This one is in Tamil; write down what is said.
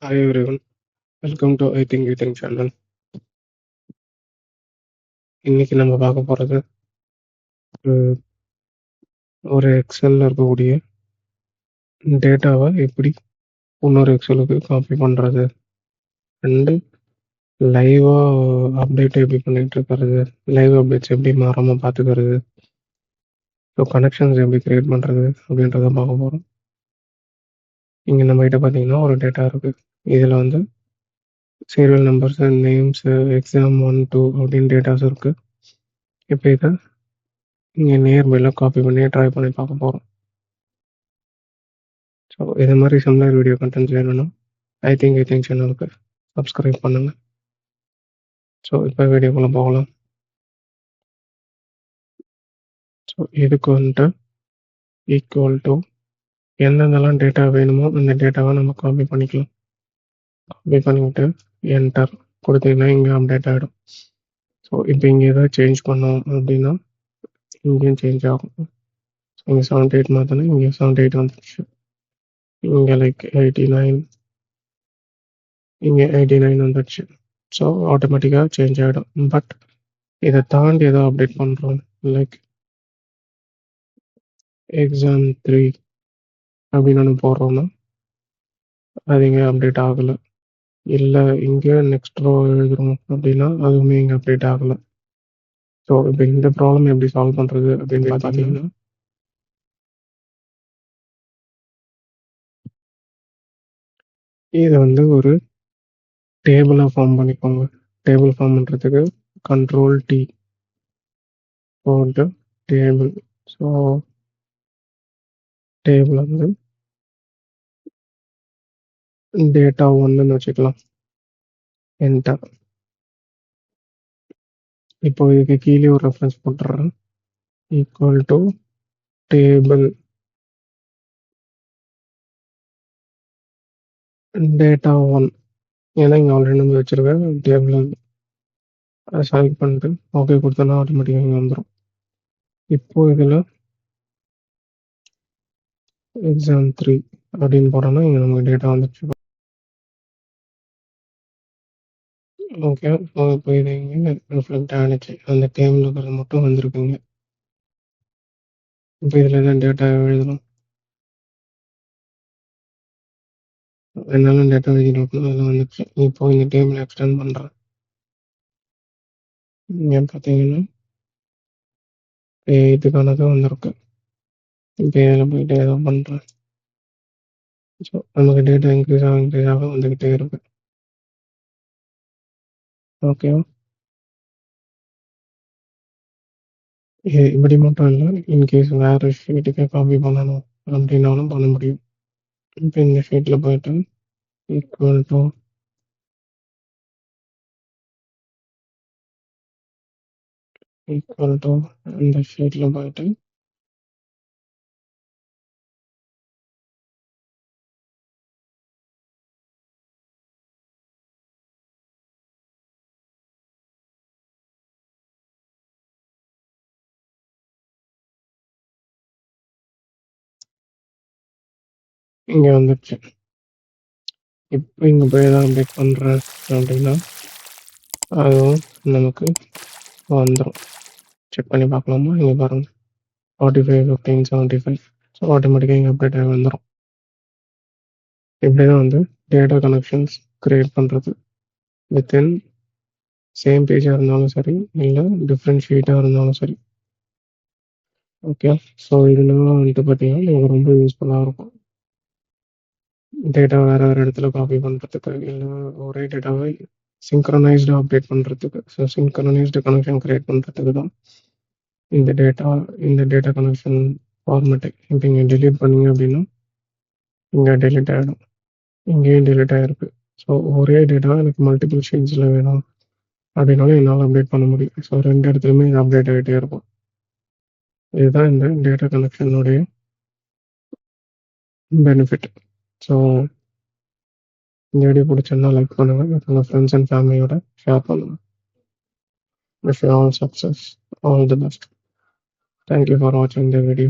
Hi everyone, welcome to I Think You Think channel. இன்னைக்கு நம்ம பார்க்க போறது ஒரு ஒரு எக்ஸல்ல இருக்கக்கூடிய டேட்டாவை எப்படி இன்னொரு எக்ஸலுக்கு காப்பி பண்றது அண்டு லைவா அப்டேட் எப்படி பண்ணிட்டு இருக்கிறது, லைவ் அப்டேட்ஸ் எப்படி மாறாம பார்த்துக்கிறது, ஸோ கனெக்ஷன்ஸ் எப்படி கிரியேட் பண்றது அப்படின்றத பார்க்க போறோம். இங்க நம்ம கிட்ட பார்த்தீங்கன்னா ஒரு டேட்டா இருக்கு. இதுல வந்து சீரியல் நம்பர்ஸ், நேம்ஸ், எக்ஸாம் 1, 2 அப்படின்னு டேட்டாஸ் இருக்கு. இப்போ இதை இங்கே நியர்பைல காப்பி பண்ணி ட்ரை பண்ணி பார்க்க போறோம். ஸோ இது மாதிரி சிமிலர் வீடியோ கண்டென்ட்ஸ் வேணும்னா ஐ திங்க் சேனலுக்கு சப்ஸ்கிரைப் பண்ணுங்க. ஸோ இப்போ வீடியோக்குள்ளே போகலாம். ஸோ இதுக்கு வந்துட்டு ஈக்குவல் டு எந்தெந்தெல்லாம் டேட்டா வேணுமோ அந்த டேட்டாவை நம்ம காப்பி பண்ணிக்கலாம். காப்பி பண்ணிவிட்டு என்டர் கொடுத்தீங்கன்னா இங்கே அப்டேட் ஆகிடும். ஸோ இப்போ இங்கே ஏதாவது சேஞ்ச் பண்ணோம் அப்படின்னா இங்கேயும் சேஞ்ச் ஆகும். ஸோ இங்கே 78 மாற்றினா இங்கே 78 வந்துடுச்சு. இங்கே லைக் 89, இங்கே 89 வந்துடுச்சு. ஸோ ஆட்டோமேட்டிக்காக சேஞ்ச் ஆகிடும். பட் இதை தாண்டி ஏதோ அப்டேட் பண்ணுறோம், லைக் எக்ஸாம் 3 அப்படின்னு ஒன்று போடுறோம்னா அது இங்கே அப்டேட் ஆகலை. இல்லை இங்கே நெக்ஸ்ட் ரோ எழுதுறோம் அப்படின்னா அதுவுமே இங்கே அப்டேட் ஆகலை. ஸோ இப்போ இந்த ப்ராப்ளம் எப்படி சால்வ் பண்ணுறது அப்படின்னு பார்த்தீங்கன்னா இதை வந்து ஒரு டேபிளாக ஃபார்ம் பண்ணிக்கோங்க. டேபிள் ஃபார்ம் பண்ணுறதுக்கு Ctrl+T போட்டு டேபிள். ஸோ டேபிள் வந்து டேட்டா 1ன்னு வச்சுக்கலாம். என்டர். இப்போ இதுக்கு கீழே ஒரு ரெஃபரன்ஸ் போட்டுறேன். Equal to table data 1. ஏன்னா இங்கே ஆல்ரெடி நம்ம வச்சிருக்கேன் டேபிள். அதை செலக்ட் பண்ணிட்டு ஓகே கொடுத்தோன்னா ஆட்டோமேட்டிக்காக இங்கே வந்துடும். இப்போ இதில் எக்ஸாம் 3 அப்படின்னு போட்டோம்னா இங்கே நமக்கு டேட்டா வந்துடுச்சு. ஓகே, ஸோ இப்போ இது இங்கே ரிஃப்ளெக்ட் ஆகிடுச்சு. அந்த டேபிள் இருக்கிறது மட்டும் வந்திருக்குங்க. இப்போ இதில் தான் டேட்டா எழுதணும். என்னாலும் டேட்டா எழுதிட்டு அதில் வந்துடுச்சு. இப்போ இந்த டேபிள் எக்ஸ்டெண்ட் பண்ணுறேன். இங்கே பார்த்தீங்கன்னா இதுக்கானது வந்திருக்கு. இப்போ இதில் போயிட்டு ஏதோ பண்ணுறேன். ஸோ நமக்கு டேட்டா இன்க்ரீஸ் ஆக வந்துக்கிட்டே இருக்கு. ஓகேவா? இது இப்படி மட்டும் இல்லை, இன்கேஸ் வேறு ஷீட்டுக்கு காப்பி பண்ணணும் அப்படின்னாலும் பண்ண முடியும். இப்போ இந்த ஷீட்டில் போயிட்டு ஈக்குவல் டு இந்த ஷீட்டில் போயிட்டு இங்கே வந்துடுச்சு. இப்போ இங்கே போய் எதாவது அப்டேட் பண்ணுறேன் அப்படின்னா அதுவும் நமக்கு வந்துடும். செக் பண்ணி பார்க்கலாமா? இங்கே பாருங்கள் 45, 15, 75. ஸோ ஆட்டோமேட்டிக்காக இங்கே அப்டேட் ஆகி வந்துடும். இப்படி தான் வந்து டேட்டா கனெக்ஷன்ஸ் க்ரியேட் பண்ணுறது. வித்தின் சேம் பேஜாக இருந்தாலும் சரி, இல்லை டிஃப்ரெண்ட் ஷீட்டாக இருந்தாலும் சரி. ஓகே, ஸோ இதெல்லாம் வந்துட்டு பார்த்தீங்கன்னா எனக்கு ரொம்ப யூஸ்ஃபுல்லாக இருக்கும். டேட்டா வேறு வேறு இடத்துல காப்பி பண்ணுறதுக்கு, இல்லை ஒரே டேட்டாவை சிங்க்ரனைஸ்டாக அப்டேட் பண்ணுறதுக்கு. ஸோ சிங்க்ரனைஸ்டு கனெக்ஷன் க்ரியேட் பண்ணுறதுக்கு தான் இந்த டேட்டா கனெக்ஷன் ஃபார்மேட்டு. இப்போ இங்கே டெலீட் பண்ணிங்க அப்படின்னா இங்கே டெலீட் ஆகிடும், இங்கேயும் டெலீட் ஆகிருக்கு. ஸோ ஒரே டேட்டா எனக்கு மல்டிபிள் ஷீட்ஸில் வேணும் அப்படின்னாலும் என்னால் அப்டேட் பண்ண முடியும். ஸோ 2 இடத்துலையுமே இது அப்டேட் ஆகிட்டே இருக்கும். இதுதான் இந்த டேட்டா கனெக்ஷனுடைய பெனிஃபிட். ஸோ இந்த வீடியோ பிடிச்சிருந்தா லைக் பண்ணுங்கள், உங்கள் ஃப்ரெண்ட்ஸ் அண்ட் ஃபேமிலியோட ஷேர் பண்ணுங்கள். Wish you all success, all the best. Thank you for watching the video.